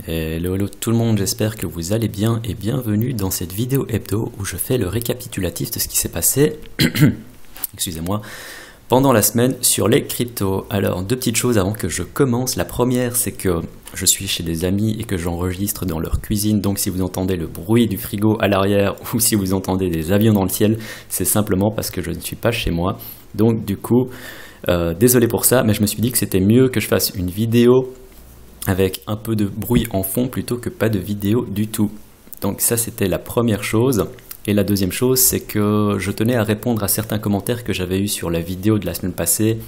Hello tout le monde, j'espère que vous allez bien et bienvenue dans cette vidéo hebdo où je fais le récapitulatif de ce qui s'est passé excusez-moi, pendant la semaine sur les cryptos. Alors, deux petites choses avant que je commence. La première, c'est que je suis chez des amis et que j'enregistre dans leur cuisine, donc si vous entendez le bruit du frigo à l'arrière ou si vous entendez des avions dans le ciel, c'est simplement parce que je ne suis pas chez moi. Donc du coup, désolé pour ça, mais je me suis dit que c'était mieux que je fasse une vidéo avec un peu de bruit en fond plutôt que pas de vidéo du tout. Donc ça, c'était la première chose. Et la deuxième chose, c'est que je tenais à répondre à certains commentaires que j'avais eus sur la vidéo de la semaine passée,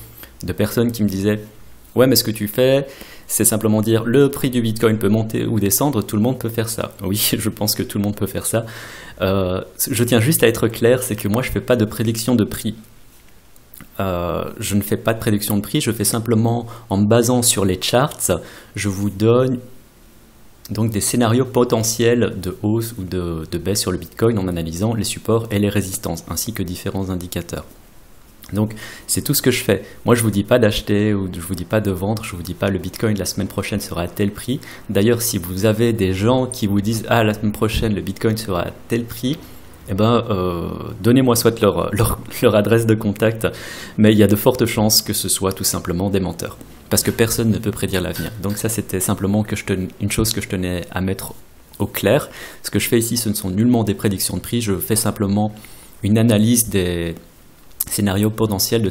de personnes qui me disaient « Ouais, mais ce que tu fais, c'est simplement dire le prix du Bitcoin peut monter ou descendre, tout le monde peut faire ça. » Oui, je pense que tout le monde peut faire ça. Je tiens juste à être clair, c'est que moi, je ne fais pas de prédiction de prix. Je ne fais pas de prédiction de prix, je fais simplement, en me basant sur les charts, je vous donne donc des scénarios potentiels de hausse ou de baisse sur le Bitcoin en analysant les supports et les résistances, ainsi que différents indicateurs. Donc c'est tout ce que je fais. Moi je ne vous dis pas d'acheter ou je ne vous dis pas de vendre, je ne vous dis pas le Bitcoin la semaine prochaine sera à tel prix. D'ailleurs, si vous avez des gens qui vous disent « Ah, la semaine prochaine le Bitcoin sera à tel prix », eh ben, donnez-moi soit leur adresse de contact, mais il y a de fortes chances que ce soit tout simplement des menteurs, parce que personne ne peut prédire l'avenir. Donc ça, c'était simplement une chose que je tenais à mettre au clair. Ce que je fais ici, ce ne sont nullement des prédictions de prix, je fais simplement une analyse des scénarios potentiels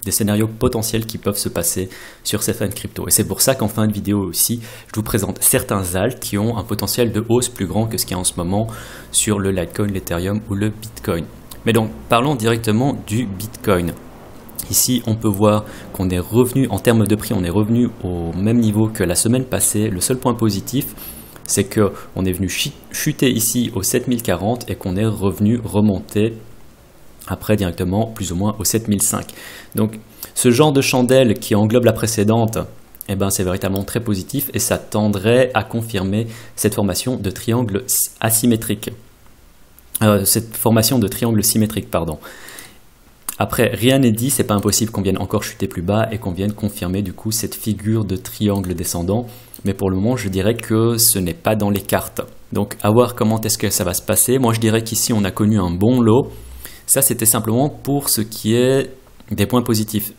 des scénarios potentiels qui peuvent se passer sur certaines cryptos. Et c'est pour ça qu'en fin de vidéo aussi, je vous présente certains alts qui ont un potentiel de hausse plus grand que ce qu'il y a en ce moment sur le Litecoin, l'Ethereum ou le Bitcoin. Mais donc, parlons directement du Bitcoin. Ici, on peut voir qu'on est revenu, en termes de prix, on est revenu au même niveau que la semaine passée. Le seul point positif, c'est qu'on est venu chuter ici au 7040 et qu'on est revenu remonter après directement plus ou moins au 7005. Donc ce genre de chandelle qui englobe la précédente, eh ben, c'est véritablement très positif et ça tendrait à confirmer cette formation de triangle asymétrique. Cette formation de triangle symétrique, pardon. Après, rien n'est dit, c'est pas impossible qu'on vienne encore chuter plus bas et qu'on vienne confirmer du coup cette figure de triangle descendant. Mais pour le moment, je dirais que ce n'est pas dans les cartes. Donc à voir comment est-ce que ça va se passer. Moi, je dirais qu'ici, on a connu un bon lot. Ça, c'était simplement pour ce qui est des points positifs.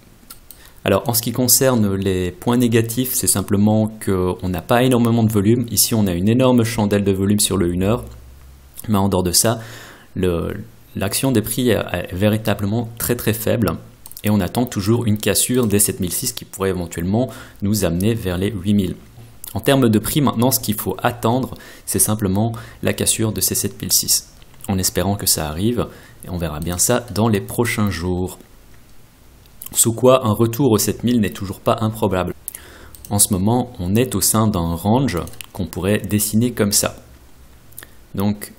Alors, en ce qui concerne les points négatifs, c'est simplement qu'on n'a pas énormément de volume. Ici, on a une énorme chandelle de volume sur le 1 heure. Mais en dehors de ça, l'action des prix est véritablement très très faible. Et on attend toujours une cassure des 7006 qui pourrait éventuellement nous amener vers les 8000. En termes de prix, maintenant, ce qu'il faut attendre, c'est simplement la cassure de ces 7006. En espérant que ça arrive. Et on verra bien ça dans les prochains jours. Sous quoi un retour aux 7000 n'est toujours pas improbable. En ce moment, on est au sein d'un range qu'on pourrait dessiner comme ça. Donc,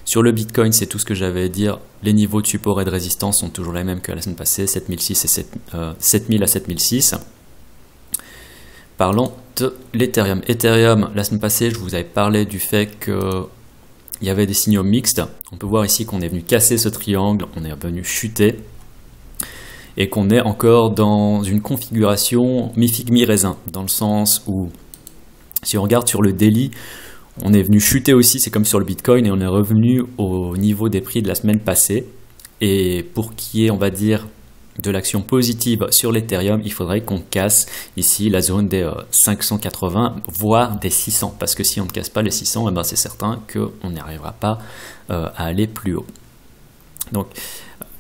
sur le Bitcoin, c'est tout ce que j'avais à dire. Les niveaux de support et de résistance sont toujours les mêmes que la semaine passée, 7006 et 7000 à 7006. Parlons de l'Ethereum. Ethereum, la semaine passée, je vous avais parlé du fait que il y avait des signaux mixtes. On peut voir ici qu'on est venu casser ce triangle, on est venu chuter et qu'on est encore dans une configuration mi-figue mi-raisin, dans le sens où si on regarde sur le daily, on est venu chuter aussi, c'est comme sur le Bitcoin, et on est revenu au niveau des prix de la semaine passée. Et pour qu'il y ait, on va dire, de l'action positive sur l'Ethereum, il faudrait qu'on casse ici la zone des 580, voire des 600. Parce que si on ne casse pas les 600, eh ben c'est certain qu'on n'y arrivera pas à aller plus haut. Donc,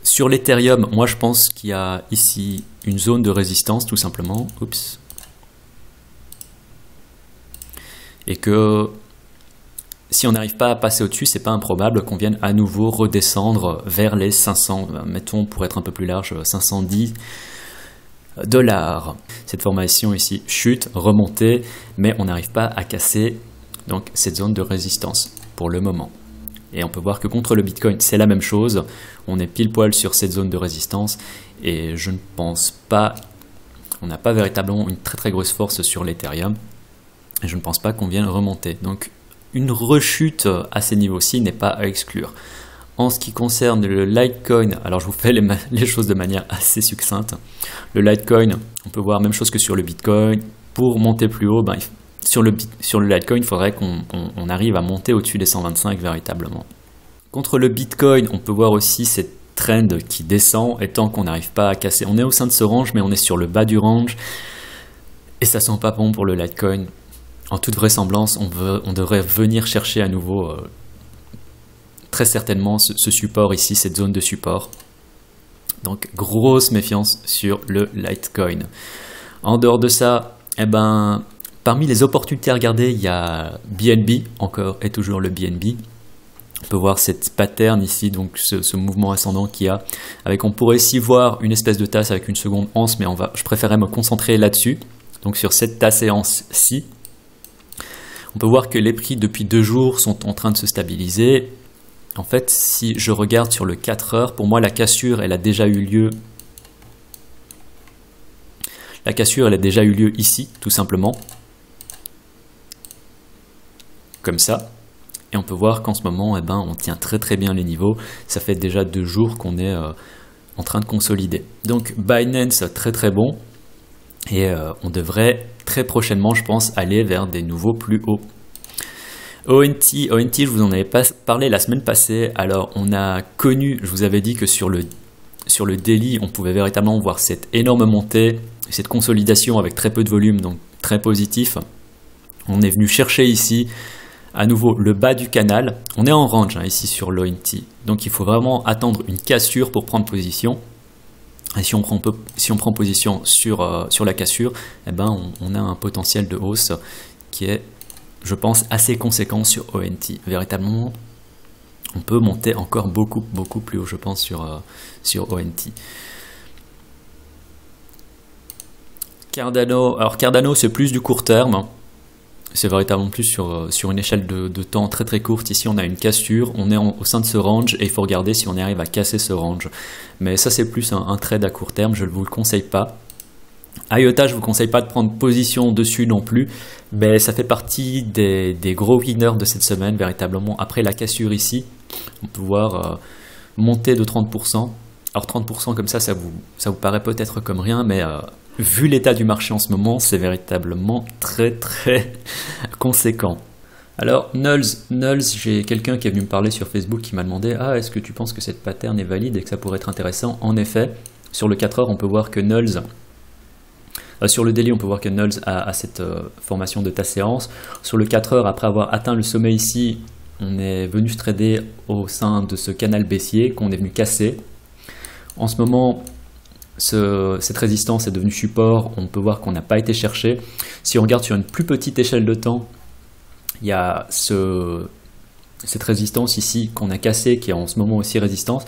sur l'Ethereum, moi je pense qu'il y a ici une zone de résistance, tout simplement. Oups. Et que si on n'arrive pas à passer au-dessus, c'est pas improbable qu'on vienne à nouveau redescendre vers les 500, mettons pour être un peu plus large, 510 $. Cette formation ici chute, remontée, mais on n'arrive pas à casser donc cette zone de résistance pour le moment. Et on peut voir que contre le Bitcoin, c'est la même chose. On est pile poil sur cette zone de résistance et je ne pense pas, on n'a pas véritablement une très très grosse force sur l'Ethereum et je ne pense pas qu'on vienne remonter. Donc une rechute à ces niveaux-ci n'est pas à exclure. En ce qui concerne le Litecoin, alors je vous fais les choses de manière assez succincte. Le Litecoin, on peut voir la même chose que sur le Bitcoin. Pour monter plus haut, sur le Litecoin, il faudrait qu'on arrive à monter au-dessus des 125 véritablement. Contre le Bitcoin, on peut voir aussi cette trend qui descend, et tant qu'on n'arrive pas à casser, on est au sein de ce range, mais on est sur le bas du range, et ça sent pas bon pour le Litecoin. En toute vraisemblance, on devrait venir chercher à nouveau très certainement ce support ici, cette zone de support. Donc grosse méfiance sur le Litecoin. En dehors de ça, eh ben, parmi les opportunités à regarder, il y a BNB, encore et toujours le BNB. On peut voir cette pattern ici, donc ce mouvement ascendant qu'il y a. On pourrait ici voir une espèce de tasse avec une seconde once, mais je préférais me concentrer là-dessus. Donc sur cette tasse et once-ci, on peut voir que les prix depuis 2 jours sont en train de se stabiliser. En fait, si je regarde sur le 4 heures, pour moi la cassure, elle a déjà eu lieu. La cassure, elle a déjà eu lieu ici, tout simplement. Comme ça. Et on peut voir qu'en ce moment, eh ben, on tient très très bien les niveaux. Ça fait déjà 2 jours qu'on est en train de consolider. Donc Binance, très très bon. Et on devrait très prochainement, je pense, aller vers des nouveaux plus hauts. ONT, je vous en avais pas parlé la semaine passée. Alors on a connu, je vous avais dit que sur le daily, on pouvait véritablement voir cette énorme montée, cette consolidation avec très peu de volume, donc très positif. On est venu chercher ici à nouveau le bas du canal. On est en range ici sur l'ONT, donc il faut vraiment attendre une cassure pour prendre position. Et si on prend position sur la cassure, eh ben on a un potentiel de hausse qui est, je pense, assez conséquent sur ONT. Véritablement, on peut monter encore beaucoup plus haut, je pense, sur ONT. Cardano, alors Cardano, c'est plus du court terme. C'est véritablement plus sur une échelle de temps très très courte. Ici, on a une cassure, on est au sein de ce range et il faut regarder si on arrive à casser ce range. Mais ça, c'est plus un trade à court terme, je ne vous le conseille pas. IOTA, je ne vous conseille pas de prendre position dessus non plus, mais ça fait partie des gros winners de cette semaine, véritablement. Après la cassure ici, on peut voir monter de 30%. Alors 30% comme ça vous paraît peut-être comme rien, mais vu l'état du marché en ce moment, c'est véritablement très très conséquent. Alors Nulls, j'ai quelqu'un qui est venu me parler sur Facebook qui m'a demandé « Ah, est-ce que tu penses que cette pattern est valide et que ça pourrait être intéressant ?» En effet, sur le 4 heures, on peut voir que Nulls, sur le daily, on peut voir que Nulls a cette formation de ta séance. Sur le 4 heures, après avoir atteint le sommet ici, on est venu se trader au sein de ce canal baissier qu'on est venu casser. En ce moment, cette résistance est devenue support, on peut voir qu'on n'a pas été cherché. Si on regarde sur une plus petite échelle de temps, il y a cette résistance ici qu'on a cassée, qui est en ce moment aussi résistance,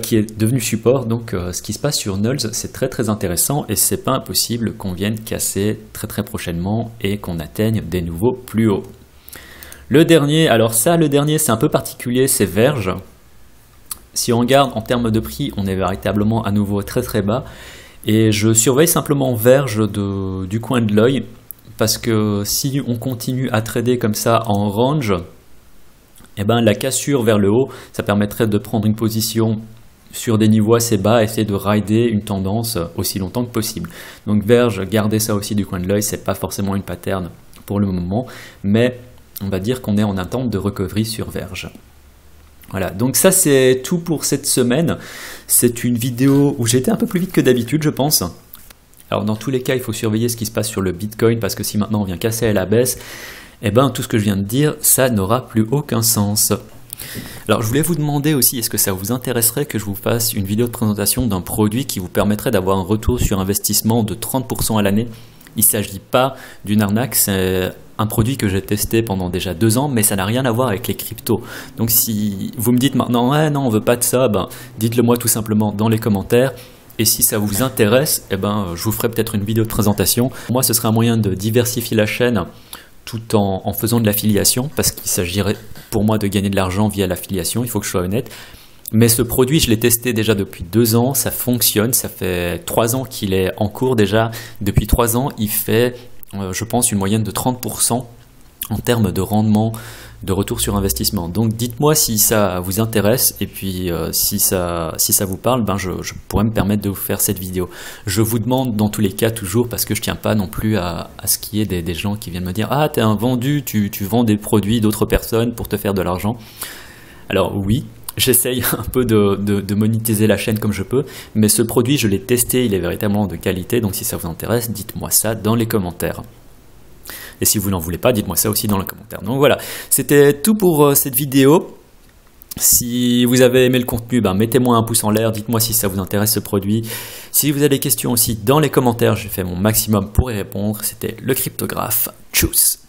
qui est devenue support. Donc ce qui se passe sur Nulls, c'est très très intéressant et c'est pas impossible qu'on vienne casser très très prochainement et qu'on atteigne des nouveaux plus hauts. Le dernier, alors ça, le dernier c'est un peu particulier, c'est Verge. Si on regarde en termes de prix, on est véritablement à nouveau très très bas. Et je surveille simplement Verge du coin de l'œil. Parce que si on continue à trader comme ça en range, eh ben la cassure vers le haut, ça permettrait de prendre une position sur des niveaux assez bas, essayer de rider une tendance aussi longtemps que possible. Donc Verge, gardez ça aussi du coin de l'œil, c'est pas forcément une pattern pour le moment, mais on va dire qu'on est en attente de recovery sur Verge. Voilà, donc ça c'est tout pour cette semaine. C'est une vidéo où j'ai été un peu plus vite que d'habitude, je pense. Alors dans tous les cas, il faut surveiller ce qui se passe sur le Bitcoin, parce que si maintenant on vient casser à la baisse, eh ben tout ce que je viens de dire, ça n'aura plus aucun sens. Alors je voulais vous demander aussi, est-ce que ça vous intéresserait que je vous fasse une vidéo de présentation d'un produit qui vous permettrait d'avoir un retour sur investissement de 30% à l'année? Il ne s'agit pas d'une arnaque, c'est un produit que j'ai testé pendant déjà 2 ans, mais ça n'a rien à voir avec les cryptos. Donc si vous me dites maintenant, ouais, non, on veut pas de ça, ben, dites-le moi tout simplement dans les commentaires. Et si ça vous intéresse, eh ben, je vous ferai peut-être une vidéo de présentation. Pour moi, ce serait un moyen de diversifier la chaîne tout en faisant de l'affiliation, parce qu'il s'agirait pour moi de gagner de l'argent via l'affiliation, il faut que je sois honnête. Mais ce produit, je l'ai testé déjà depuis 2 ans, ça fonctionne, ça fait 3 ans qu'il est en cours déjà. Depuis 3 ans, il fait, je pense, une moyenne de 30% en termes de rendement, de retour sur investissement. Donc dites-moi si ça vous intéresse et puis si ça vous parle, ben je pourrais me permettre de vous faire cette vidéo. Je vous demande dans tous les cas toujours, parce que je tiens pas non plus à ce qu'il y ait des gens qui viennent me dire « Ah, t'es un vendu, tu vends des produits d'autres personnes pour te faire de l'argent. » Alors oui, j'essaye un peu de monétiser la chaîne comme je peux, mais ce produit je l'ai testé, il est véritablement de qualité, donc si ça vous intéresse, dites-moi ça dans les commentaires. Et si vous n'en voulez pas, dites-moi ça aussi dans les commentaires. Donc voilà, c'était tout pour cette vidéo. Si vous avez aimé le contenu, ben mettez-moi un pouce en l'air, dites-moi si ça vous intéresse ce produit. Si vous avez des questions aussi dans les commentaires, j'ai fait mon maximum pour y répondre. C'était le cryptographe. Tchuss!